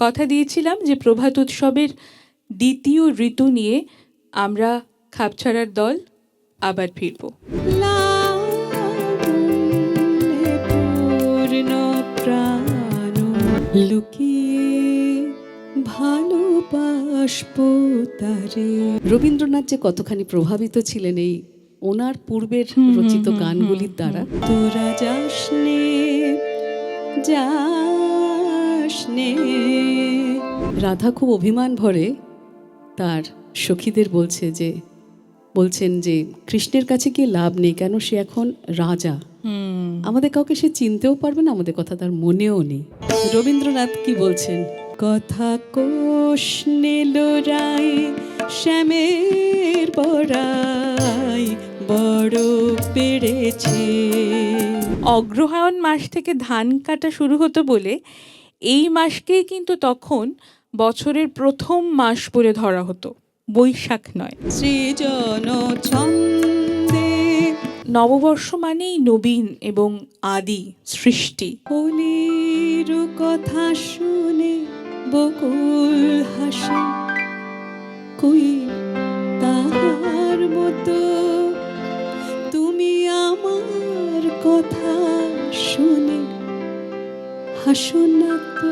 কথা দিয়েছিলাম যে প্রভাত উৎসবের দ্বিতীয় ঋতু নিয়ে আমরা খাপছাড়ার দল আবার ফিরব। লুকিয়ে ভালোবাসবো তারে। রবীন্দ্রনাথ যে কতখানি প্রভাবিত ছিলেন এই ওনার পূর্বের রচিত গানগুলির দ্বারা। তোরা যাসনে যাসনে। রাধা খুব অভিমান ভরে তার সখীদের বলছেন যে কৃষ্ণের কাছে গিয়ে লাভ নেই, কেন সে এখন রাজা, আমাদের কাউকে সে চিনতেও পারবে না, আমাদের কথা তার মনেও নেই। রবীন্দ্রনাথ কি বলছেন? কথা কোষ নীলরাই শ্যামের বড়াই বড় বেড়েছে। অগ্রহায়ণ মাস থেকে ধান কাটা শুরু হতো বলে এই মাসকেই কিন্তু তখন বছরের প্রথম মাস বলে ধরা হতো, বৈশাখ নয়। সৃজন ছন্দে নববর্ষ মানেই নবীন এবং আদি সৃষ্টি। হোলির কথা শুনে বকুল হাসে, কই তাহার মতো তুমি আমার কথা শুনে হাসো না তো।